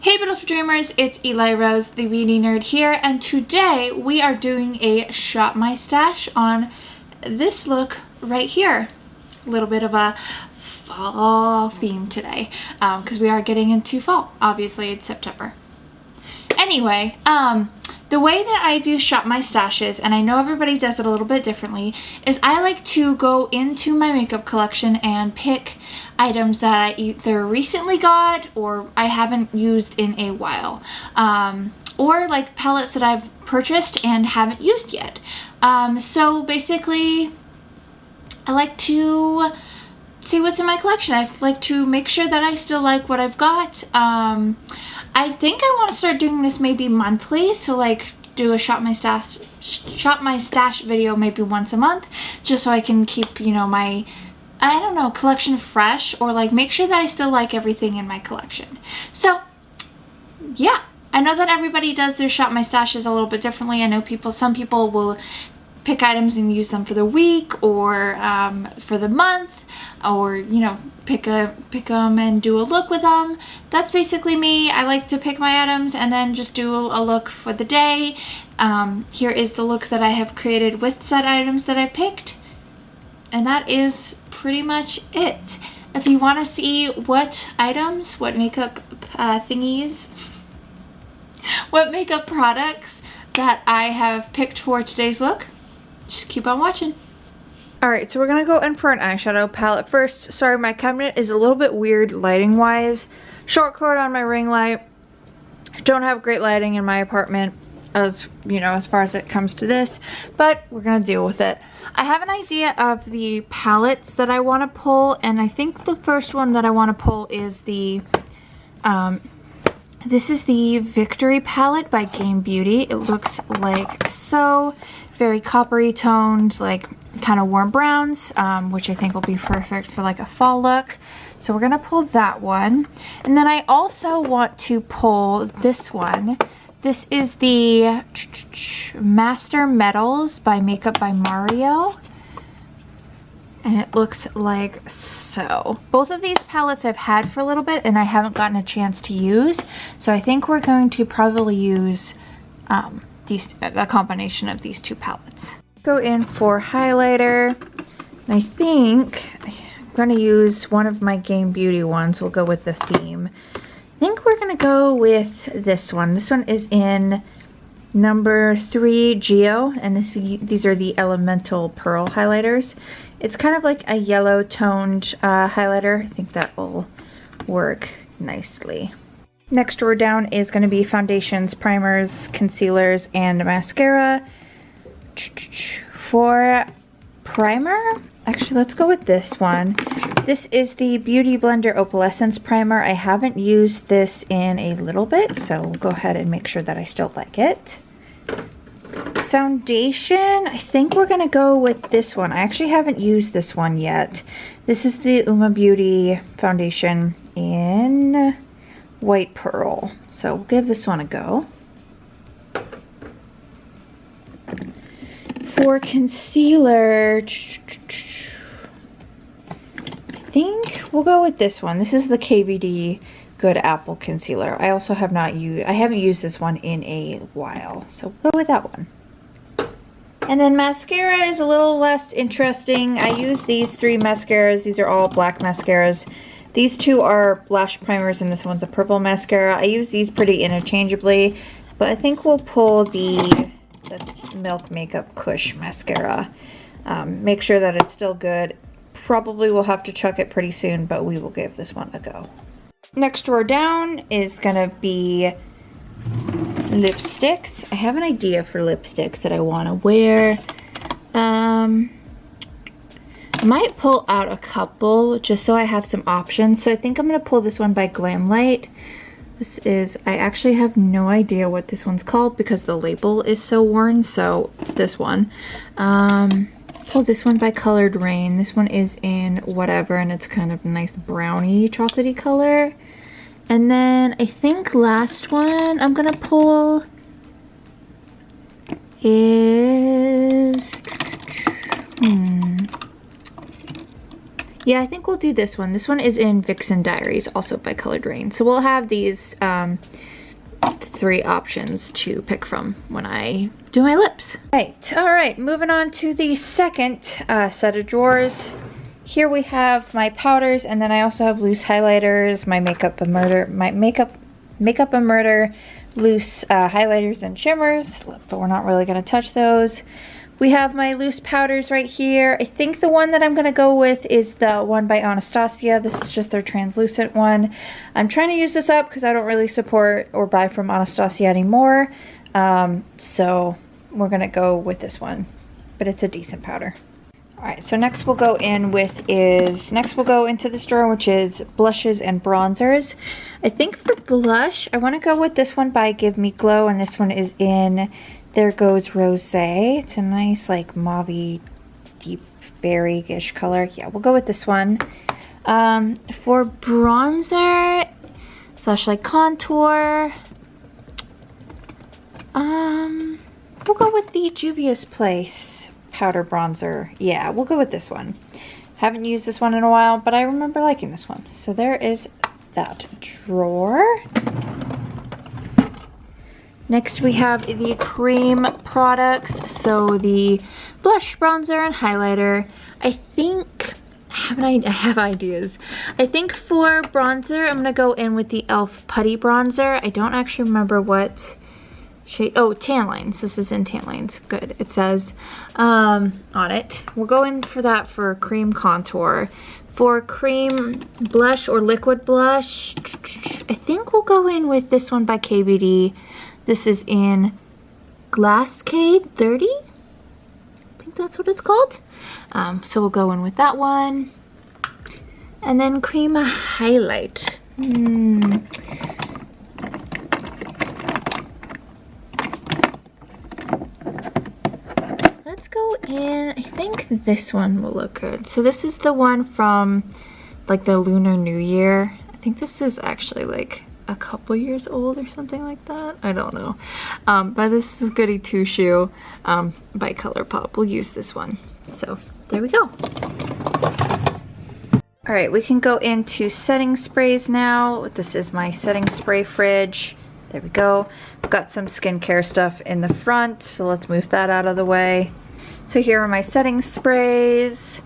Hey beautiful dreamers, it's Eli Rose, the beauty nerd here, and today we are doing a shop my stash on this look right here. A little bit of a fall theme today, because we are getting into fall. Obviously it's September. Anyway, the way that I do shop my stashes, and I know everybody does it a little bit differently, is I like to go into my makeup collection and pick items that I either recently got or I haven't used in a while. Or like palettes that I've purchased and haven't used yet. So basically, I like to see what's in my collection. I like to make sure that I still like what I've got. I think I want to start doing this maybe monthly, so like do a shop my stash video maybe once a month, just so I can keep, you know, my, I don't know, collection fresh, or like make sure that I still like everything in my collection. So yeah, I know that everybody does their shop my stashes a little bit differently. I know some people will pick items and use them for the week or for the month, or you know, pick them and do a look with them. That's basically me. I like to pick my items and then just do a look for the day. Here is the look that I have created with said items that I picked, and that is pretty much it. If you want to see what items, what makeup thingies, what makeup products that I have picked for today's look, just keep on watching. Alright, so we're going to go in for an eyeshadow palette first. Sorry, my cabinet is a little bit weird lighting wise. Short cord on my ring light. Don't have great lighting in my apartment, as you know, as far as it comes to this, but we're going to deal with it. I have an idea of the palettes that I want to pull, and I think the first one that I want to pull is the this is the Victory palette by Game Beauty. It looks like so very coppery toned, like kind of warm browns, which I think will be perfect for like a fall look. So we're gonna pull that one. And then I also want to pull this one. This is the Master Metals by Makeup by Mario. And it looks like so. Both of these palettes I've had for a little bit and I haven't gotten a chance to use. So I think we're going to probably use a combination of these two palettes. Go in for highlighter. And I think I'm going to use one of my Game Beauty ones. We'll go with the theme. I think we're going to go with this one. This one is in number 3 Geo, and these are the Elemental Pearl highlighters. It's kind of like a yellow toned highlighter. I think that will work nicely. Next row down is going to be foundations, primers, concealers, and mascara. For primer, actually let's go with this one. This is the Beauty Blender Opalescence Primer. I haven't used this in a little bit, so we'll go ahead and make sure that I still like it. Foundation, I think we're going to go with this one. I actually haven't used this one yet. This is the Uma Beauty foundation in White Pearl. So we'll give this one a go. For concealer, I think we'll go with this one. This is the KVD Good Apple Concealer. I also have I haven't used this one in a while, so we'll go with that one. And then mascara is a little less interesting. I use these 3 mascaras. These are all black mascaras. These 2 are blush primers and this one's a purple mascara. I use these pretty interchangeably, but I think we'll pull the Milk Makeup Kush mascara. Make sure that it's still good. Probably will have to chuck it pretty soon, but we will give this one a go. Next drawer down is gonna be lipsticks. I have an idea for lipsticks that I want to wear. I might pull out a couple just so I have some options. So I think I'm gonna pull this one by Glamlight. This is, I actually have no idea what this one's called because the label is so worn, so it's this one. Pull this one by Colored Rain. This one is in whatever, and it's kind of a nice browny chocolatey color. And then I think last one I'm gonna pull is Yeah, I think we'll do this one. This one is in Vixen Diaries, also by Colored Rain. So we'll have these 3 options to pick from when I do my lips. All right, moving on to the second set of drawers. Here we have my powders, and then I also have loose highlighters, my Makeup and Murder loose highlighters and shimmers, but we're not really gonna touch those. We have my loose powders right here. I think the one that I'm gonna go with is the one by Anastasia. This is just their translucent one. I'm trying to use this up because I don't really support or buy from Anastasia anymore. So we're gonna go with this one, but it's a decent powder. All right, so next we'll go into this drawer, which is blushes and bronzers. I think for blush, I wanna go with this one by Give Me Glow, and this one is in There Goes Rosé. It's a nice like mauvey, deep berry-ish color. Yeah, we'll go with this one. For bronzer / like contour, we'll go with the Juvia's Place powder bronzer. Yeah, we'll go with this one. Haven't used this one in a while, but I remember liking this one. So there is that drawer. Next we have the cream products, so the blush, bronzer, and highlighter. I think, I have ideas. I think for bronzer, I'm gonna go in with the e.l.f. Putty Bronzer. I don't actually remember what shade, oh, Tan Lines. This is in Tan Lines, good, it says on it. We'll go in for that for cream contour. For cream blush or liquid blush, I think we'll go in with this one by KBD. This is in Glasscade 30. I think that's what it's called. So we'll go in with that one. And then cream highlight. Let's go in, I think this one will look good. So this is the one from like the Lunar New Year. I think this is actually like a couple years old or something like that. I don't know. But this is Goody Two Shoe by ColourPop. We'll use this one. So there we go. All right, we can go into setting sprays now. This is my setting spray fridge. There we go. I've got some skincare stuff in the front, so let's move that out of the way. So here are my setting sprays.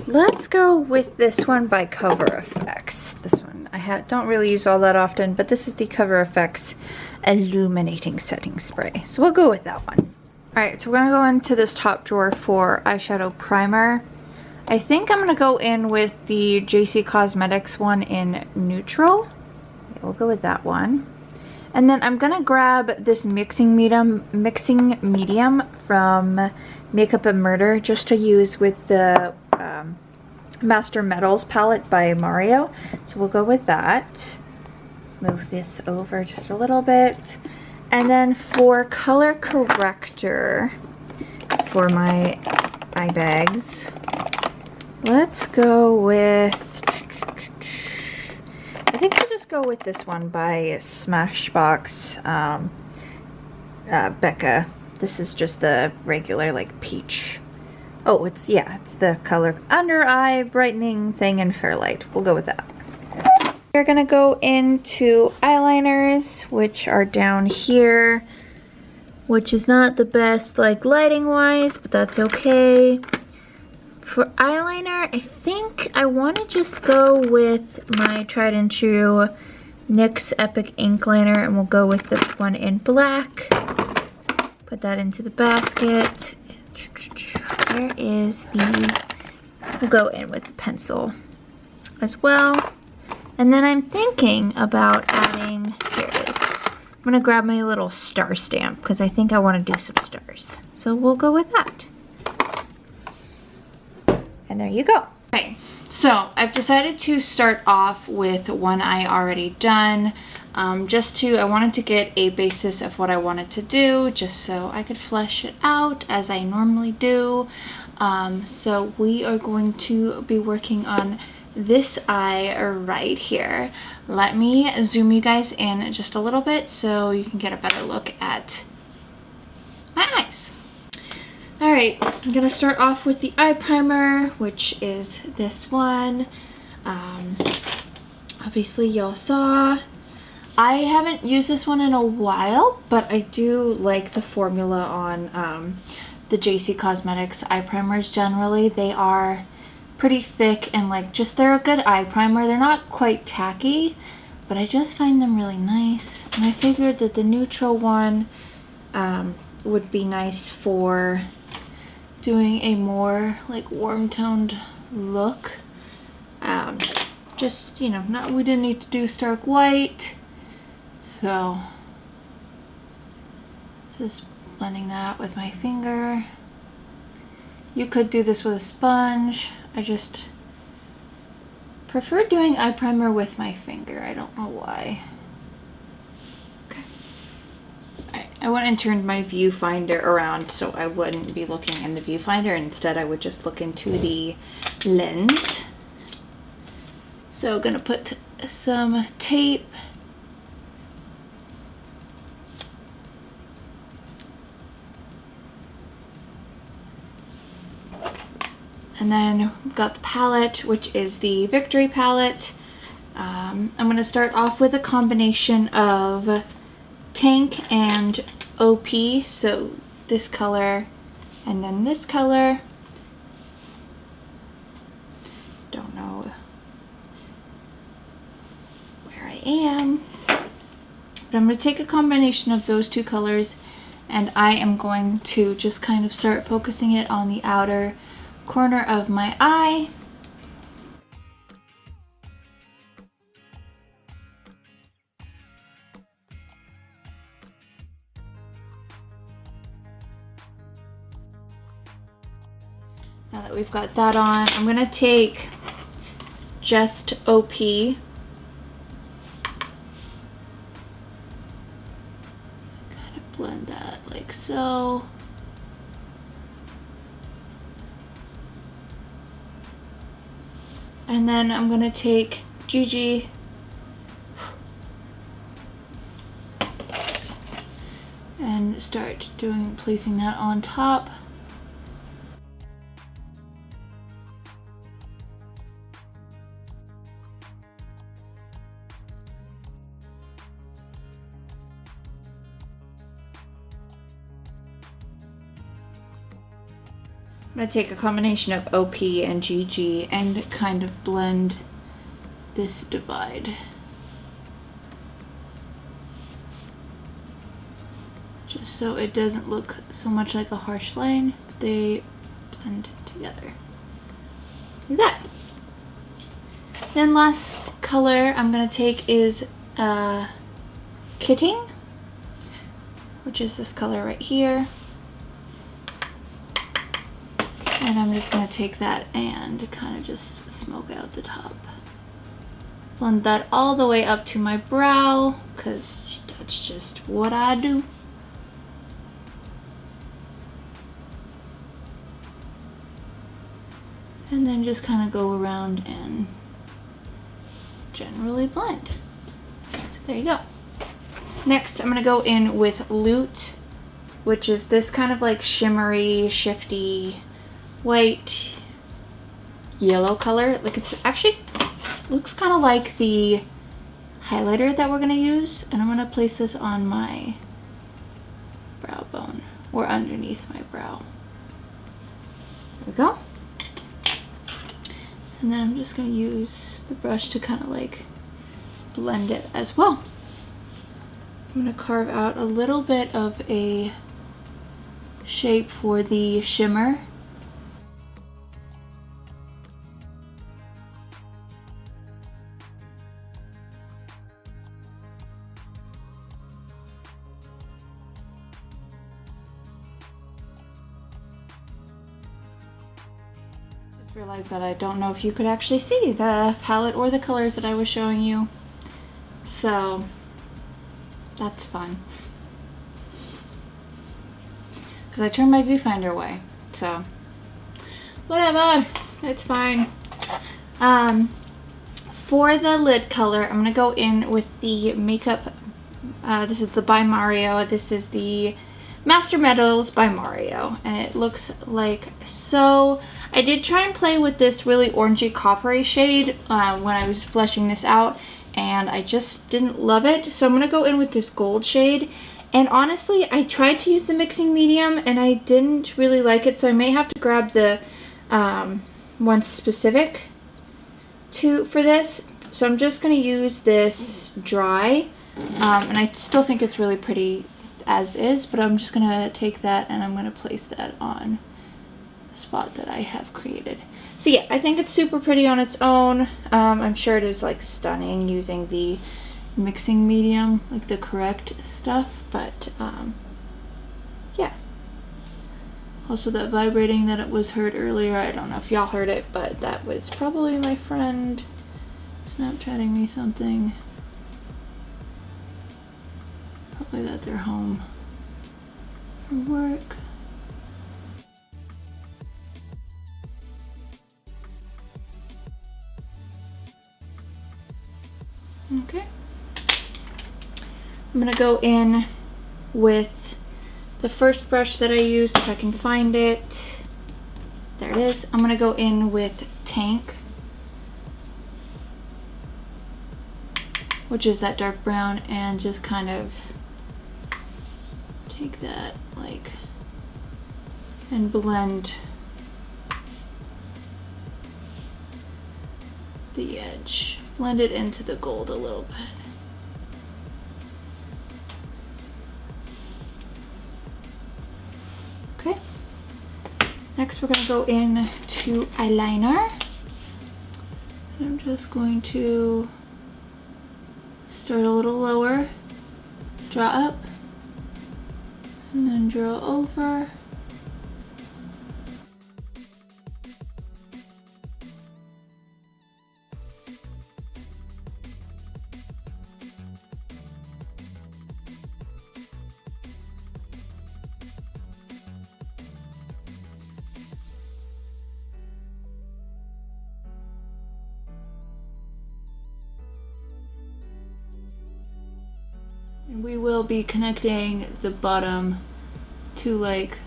Let's go with this one by Cover FX. This one I don't really use all that often, but this is the Cover FX Illuminating Setting Spray. So we'll go with that one. All right, so we're gonna go into this top drawer for eyeshadow primer. I think I'm gonna go in with the JC Cosmetics one in Neutral. Yeah, we'll go with that one. And then I'm gonna grab this mixing medium from Makeup and Murder just to use with the Master Metals palette by Mario. So we'll go with that. Move this over just a little bit. And then for color corrector for my eye bags, let's go with, I think I'll just go with this one by Smashbox Becca. This is just the regular like peach. Oh, it's the color under eye brightening thing in Fairlight. We'll go with that. We're gonna go into eyeliners, which are down here, which is not the best like lighting wise, but that's okay. For eyeliner, I think I want to just go with my tried and true NYX Epic Ink Liner, and we'll go with this one in black. Put that into the basket. Where is the, we'll go in with the pencil as well. And then I'm thinking about adding, here it is. I'm gonna grab my little star stamp because I think I want to do some stars. So we'll go with that. And there you go. Okay, so I've decided to start off with one eye already done. I wanted to get a basis of what I wanted to do just so I could flesh it out as I normally do. So we are going to be working on this eye right here. Let me zoom you guys in just a little bit so you can get a better look at my eyes. All right, I'm gonna start off with the eye primer, which is this one. Obviously y'all saw. I haven't used this one in a while, but I do like the formula on the JC Cosmetics eye primers generally. They are pretty thick and like just, they're a good eye primer. They're not quite tacky, but I just find them really nice. And I figured that the neutral one would be nice for doing a more like warm toned look. Just, you know, we didn't need to do stark white. So just blending that out with my finger. You could do this with a sponge. I just prefer doing eye primer with my finger. I don't know why. Okay. I went and turned my viewfinder around so I wouldn't be looking in the viewfinder. Instead, I would just look into the lens. So gonna put some tape. And then we've got the palette, which is the Victory palette. I'm gonna start off with a combination of Tank and OP. So this color and then this color. Don't know where I am. But I'm gonna take a combination of those two colors and I am going to just kind of start focusing it on the outer corner of my eye. Now that we've got that on, I'm gonna take just OP. Kind of blend that like so. And then I'm gonna take GG and start placing that on top. I'm gonna take a combination of OP and GG and kind of blend this divide. Just so it doesn't look so much like a harsh line, they blend together. Like that. Then last color I'm gonna take is Kitting, which is this color right here. And I'm just gonna take that and kind of just smoke out the top. Blend that all the way up to my brow, because that's just what I do. And then just kind of go around and generally blend. So there you go. Next, I'm gonna go in with Loot, which is this kind of like shimmery, shifty, white, yellow color. Like it's actually looks kind of like the highlighter that we're gonna use. And I'm gonna place this on my brow bone or underneath my brow. There we go. And then I'm just gonna use the brush to kind of like blend it as well. I'm gonna carve out a little bit of a shape for the shimmer. Realized that I don't know if you could actually see the palette or the colors that I was showing you, so that's fun because I turned my viewfinder away, so whatever, it's fine. For the lid color, I'm gonna go in with the makeup, this is the by Mario, this is the Master Metals by Mario, and it looks like so. I did try and play with this really orangey coppery shade when I was fleshing this out, and I just didn't love it. So I'm gonna go in with this gold shade. And honestly, I tried to use the mixing medium and I didn't really like it, so I may have to grab the one specific for this. So I'm just going to use this dry, and I still think it's really pretty as is, but I'm just going to take that and I'm going to place that on the spot that I have created. So yeah, I think it's super pretty on its own. I'm sure it is like stunning using the mixing medium, like the correct stuff, but yeah. Also, that vibrating that it was heard earlier, I don't know if y'all heard it, but that was probably my friend Snapchatting me something. Probably that they're home from work. Okay. I'm gonna go in with the first brush that I used, if I can find it. There it is. I'm gonna go in with Tank, which is that dark brown, and just kind of take that like and blend the edge. Blend it into the gold a little bit. Okay. Next we're going to go in to eyeliner. I'm just going to start a little lower, draw up, and then draw over. And we will be connecting the bottom to like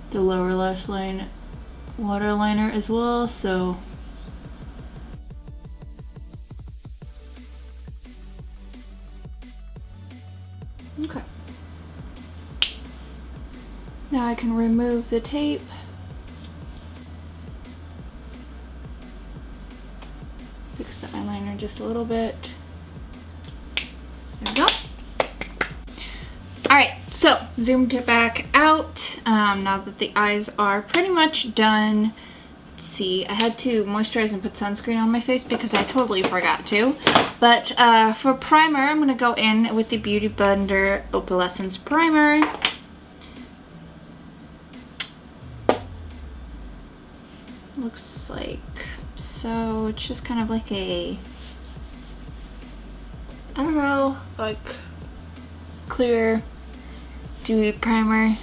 the lower lash line waterliner as well, so okay. Now I can remove the tape. Fix the eyeliner just a little bit. There we go. Alright, so zoomed it back out. Now that the eyes are pretty much done. Let's see, I had to moisturize and put sunscreen on my face because I totally forgot to. But for primer, I'm going to go in with the Beauty Blender Opalescence Primer. Looks like so. It's just kind of like a, I don't know, like clear dewy primer.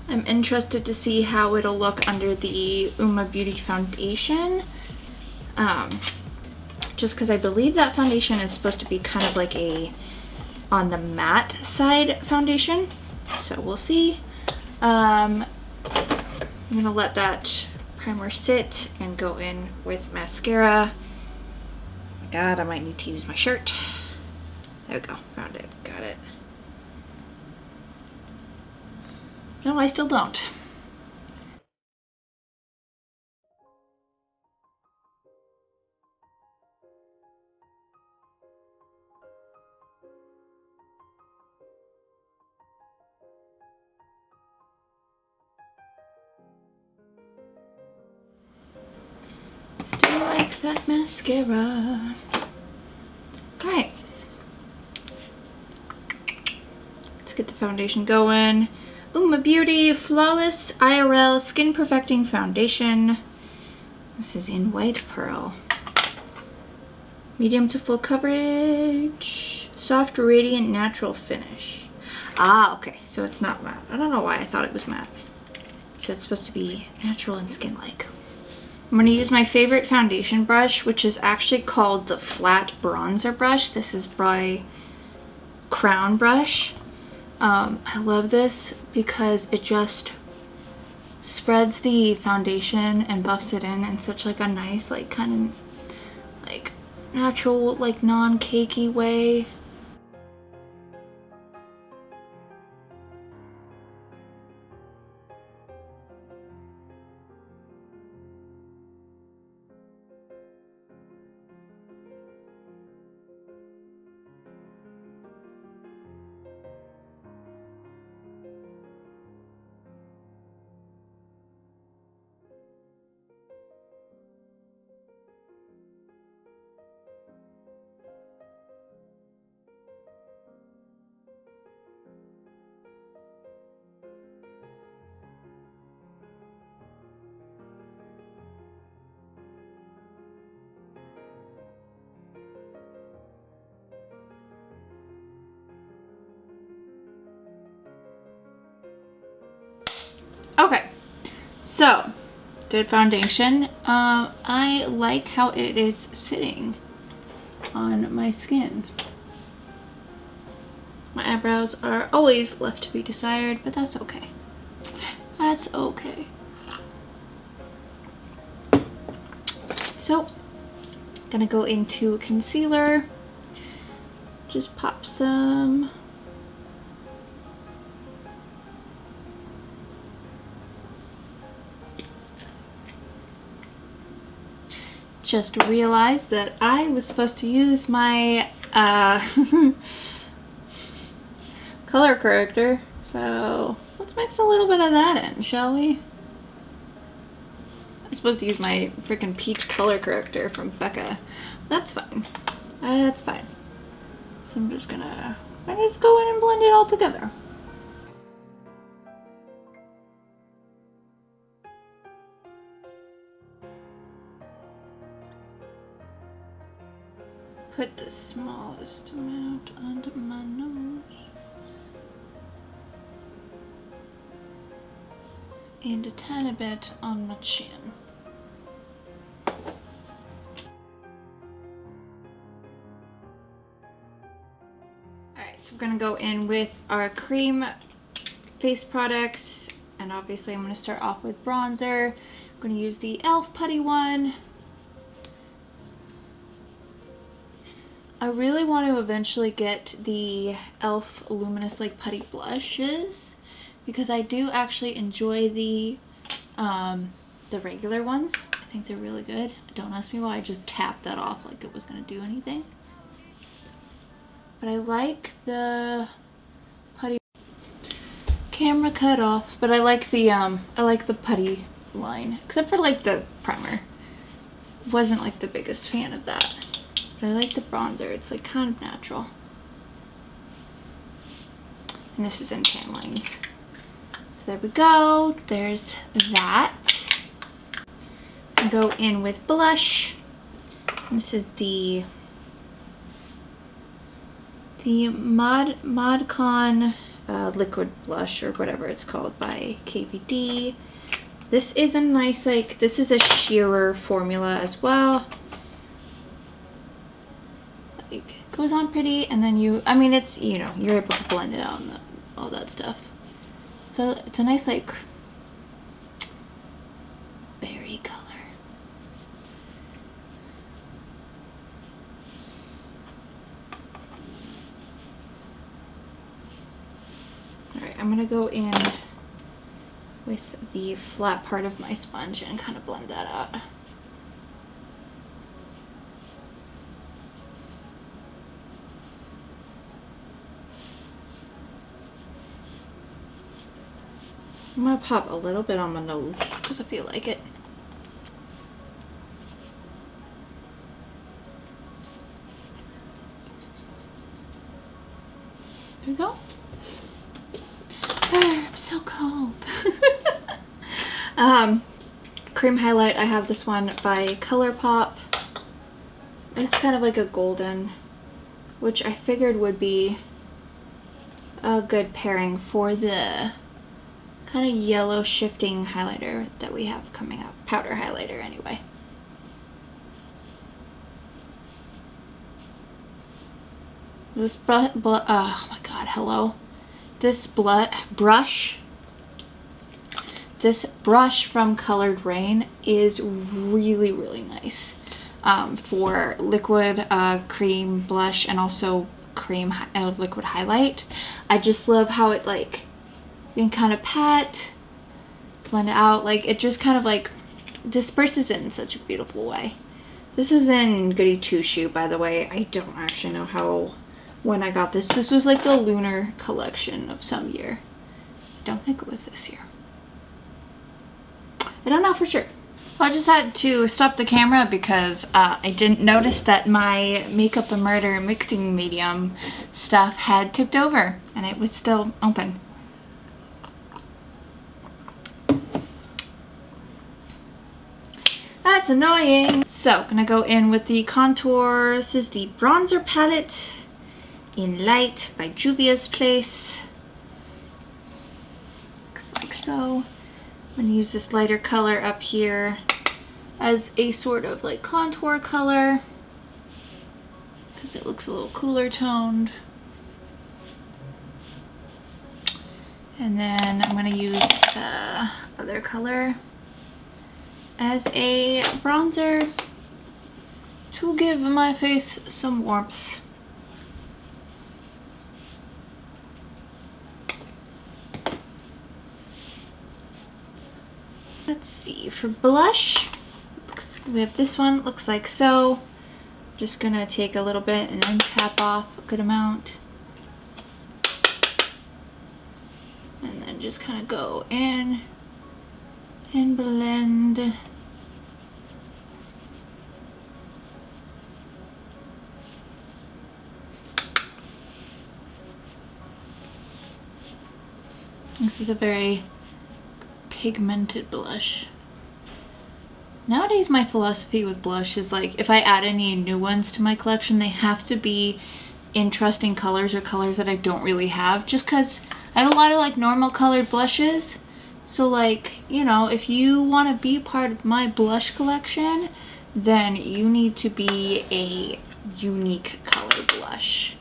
I'm interested to see how it'll look under the Beauty foundation. Just because I believe that foundation is supposed to be kind of like a on the matte side foundation. So we'll see. I'm gonna let that primer sit and go in with mascara. God, I might need to use my shirt. There we go, found it, got it. No, I still don't. Still like that mascara. Alright. Let's get the foundation going. Beauty Flawless IRL Skin Perfecting Foundation. This is in White Pearl. Medium to full coverage. Soft, radiant, natural finish. Ah, okay. So it's not matte. I don't know why I thought it was matte. So it's supposed to be natural and skin-like. I'm going to use my favorite foundation brush, which is actually called the Flat Bronzer Brush. This is by Crown Brush. I love this because it just spreads the foundation and buffs it in such like a nice, like kind of like natural, like non-cakey way. Okay, so did foundation. I like how it is sitting on my skin. My eyebrows are always left to be desired, but that's okay. That's okay. So, gonna go into concealer. Just pop some. Just realized that I was supposed to use my color corrector, so let's mix a little bit of that in, shall we? I'm supposed to use my freaking peach color corrector from Becca. That's fine. That's fine. So I'm just gonna go in and blend it all together. Put the smallest amount under my nose. And a tiny bit on my chin. Alright, so we're gonna go in with our cream face products, and obviously I'm gonna start off with bronzer. I'm gonna use the e.l.f. putty one. I really want to eventually get the e.l.f. luminous like putty blushes, because I do actually enjoy the regular ones. I think they're really good. Don't ask me why I just tapped that off like it was gonna do anything. But I like the putty. Camera cut off, but I like the putty line, except for like the primer. Wasn't like the biggest fan of that. But I like the bronzer. It's like kind of natural. And this is in tan lines. So there we go. There's that. I go in with blush. And this is the Modcon liquid blush, or whatever it's called, by KVD. This is a nice, like, this is a sheerer formula as well. Like, goes on pretty, and then you, I mean, it's, you know, you're able to blend it out and all that stuff. So it's a nice, like, berry color. Alright, I'm gonna go in with the flat part of my sponge and kind of blend that out. I'm gonna pop a little bit on my nose because I feel like it. There we go. I'm so cold. Cream highlight, I have this one by ColourPop. It's kind of like a golden, which I figured would be a good pairing for the kind of yellow shifting highlighter that we have coming up. Powder highlighter anyway. This oh my god, hello. This brush from Colored Rain is really, really nice for liquid cream blush and also cream liquid highlight. I just love how it like, you can kind of pat, blend it out, like it just kind of like disperses it in such a beautiful way. This is in Goody Two Shoe, by the way. I don't actually know when I got this. This was like the lunar collection of some year. I don't think it was this year. I don't know for sure. Well, I just had to stop the camera because I didn't notice that my Makeup and Murder mixing medium stuff had tipped over and it was still open. That's annoying. So, gonna go in with the contour. This is the bronzer palette in Light by Juvia's Place. Looks like so. I'm gonna use this lighter color up here as a sort of like contour color because it looks a little cooler toned. And then I'm gonna use the other color as a bronzer to give my face some warmth. Let's see, for blush, we have this one, looks like so. Just gonna take a little bit and then tap off a good amount. And then just kind of go in and blend. This is a very pigmented blush. Nowadays my philosophy with blush is like, if I add any new ones to my collection, they have to be interesting colors or colors that I don't really have, just because I have a lot of like normal colored blushes. So like, you know, if you want to be part of my blush collection, then you need to be a unique color blush.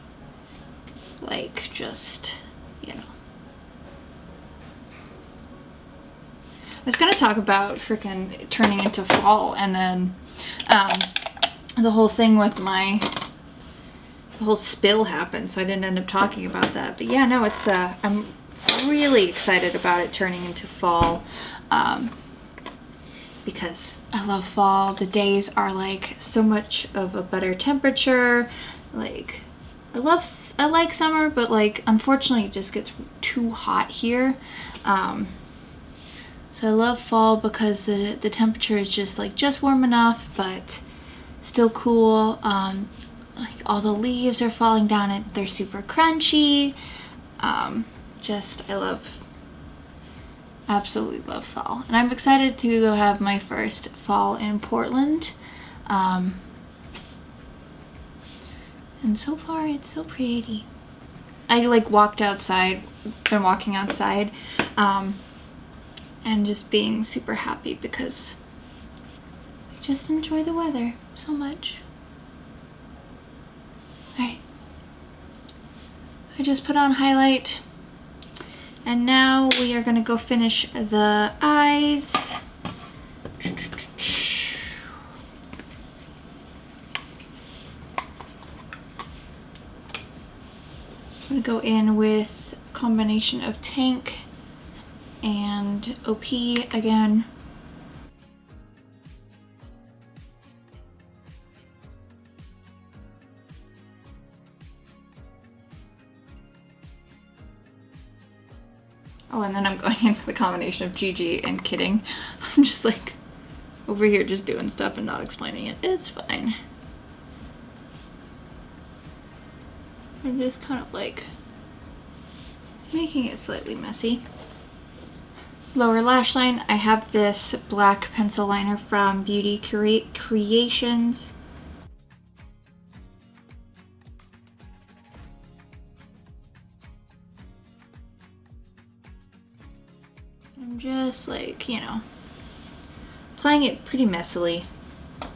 Like, just, you know. I was gonna talk about freaking turning into fall, and then the whole thing with the whole spill happened, so I didn't end up talking about that. But yeah, no, it's I'm really excited about it turning into fall because I love fall. The days are like so much of a better temperature. Like, I like summer, but like unfortunately it just gets too hot here. So I love fall because the temperature is just like just warm enough, but still cool. Like all the leaves are falling down and they're super crunchy. I absolutely love fall. And I'm excited to go have my first fall in Portland. And so far it's so pretty. I like walked outside, been walking outside, and just being super happy because I just enjoy the weather so much. Alright. I just put on highlight, and now we are gonna go finish the eyes. I'm gonna go in with a combination of Tank and OP again. Oh, and then I'm going in with a combination of GG and Kidding. I'm just like over here just doing stuff and not explaining it. It's fine. I'm just kind of like making it slightly messy. Lower lash line, I have this black pencil liner from Beauty Creations. I'm just like, you know, applying it pretty messily. And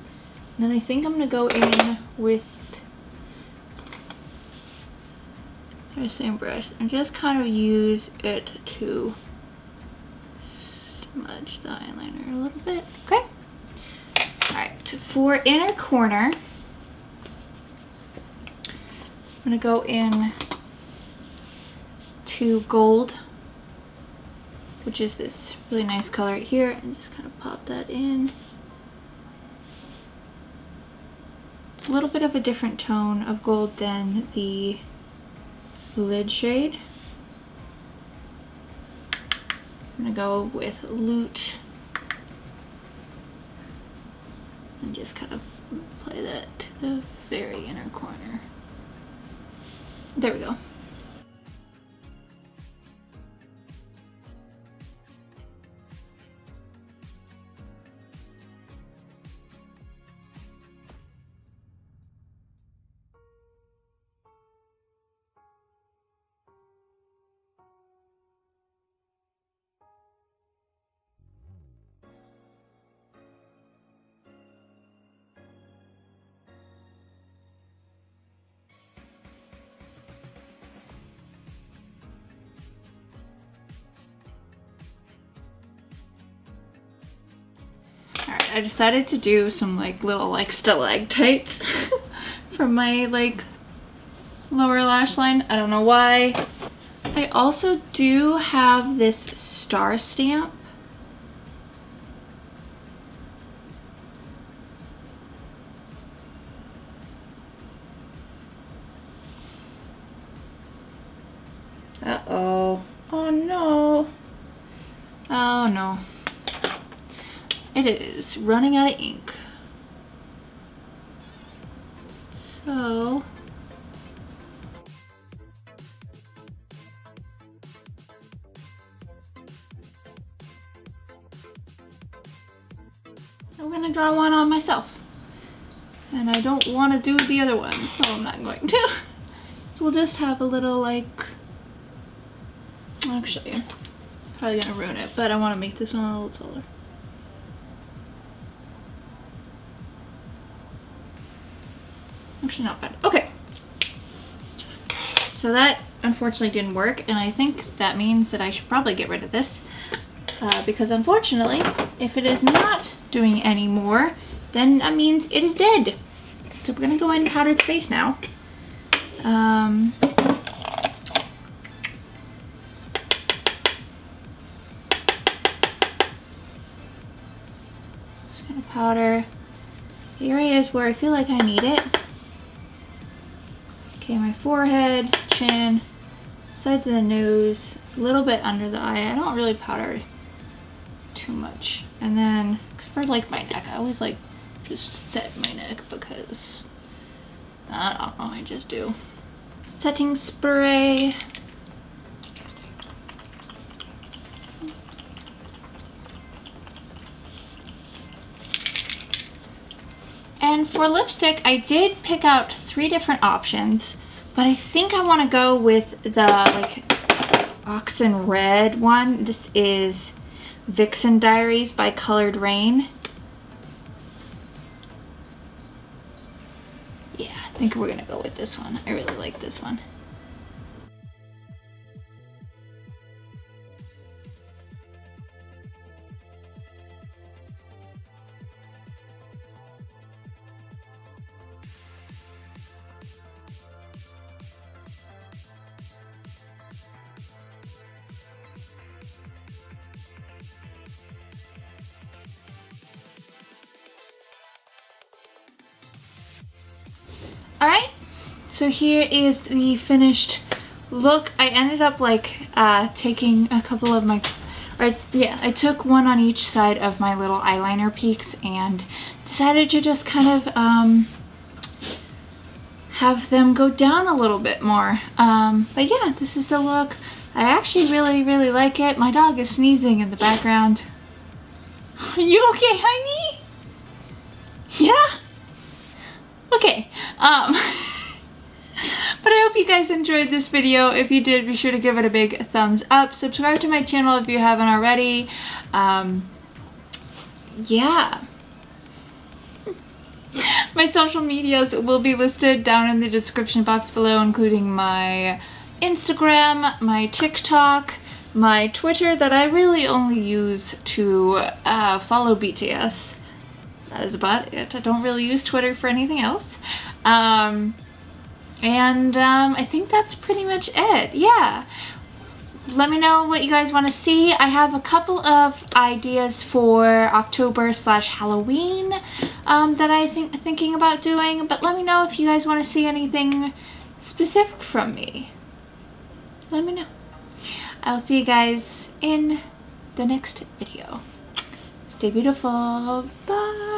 then I think I'm gonna go in with the same brush and just kind of use it to smudge the eyeliner a little bit. Okay. Alright, for inner corner, I'm gonna go in to gold, which is this really nice color right here, and just kind of pop that in. It's a little bit of a different tone of gold than the lid shade. I'm gonna go with Loot and just kind of apply that to the very inner corner. There we go. Alright, I decided to do some like little like stalactites from my like lower lash line. I don't know why. I also do have this star stamp. Uh-oh. Oh no. Oh no. It is running out of ink. So I'm gonna draw one on myself. And I don't want to do the other one, so I'm not going to. So we'll just have a little like, actually, probably gonna ruin it, but I want to make this one a little taller. Actually not bad. Okay. So that unfortunately didn't work, and I think that means that I should probably get rid of this. Because unfortunately, if it is not doing any more, then that means it is dead. So we're gonna go ahead and powder the face now. Just gonna powder the areas where I feel like I need it. Okay, my forehead, chin, sides of the nose, a little bit under the eye. I don't really powder too much. And then, except for like my neck, I always like just set my neck because I don't know, I just do. Setting spray. And for lipstick, I did pick out 3 different options, but I think I want to go with the like Oxen Red one. This is Vixen Diaries by Colored Rain. Yeah, I think we're gonna go with this one. I really like this one. Alright, so here is the finished look. I ended up like taking a couple of my, I took one on each side of my little eyeliner peaks and decided to just kind of have them go down a little bit more. But yeah, this is the look. I actually really like it. My dog is sneezing in the background. Are you okay, honey? Yeah? Okay, But I hope you guys enjoyed this video. If you did, be sure to give it a big thumbs up. Subscribe to my channel if you haven't already. Yeah. My social medias will be listed down in the description box below, including my Instagram, my TikTok, my Twitter that I really only use to follow BTS. That is about it. I don't really use Twitter for anything else. I think that's pretty much it. Yeah. Let me know what you guys want to see. I have a couple of ideas for October/Halloween that I thinking about doing, but let me know if you guys want to see anything specific from me. Let me know. I'll see you guys in the next video. Stay beautiful. Bye.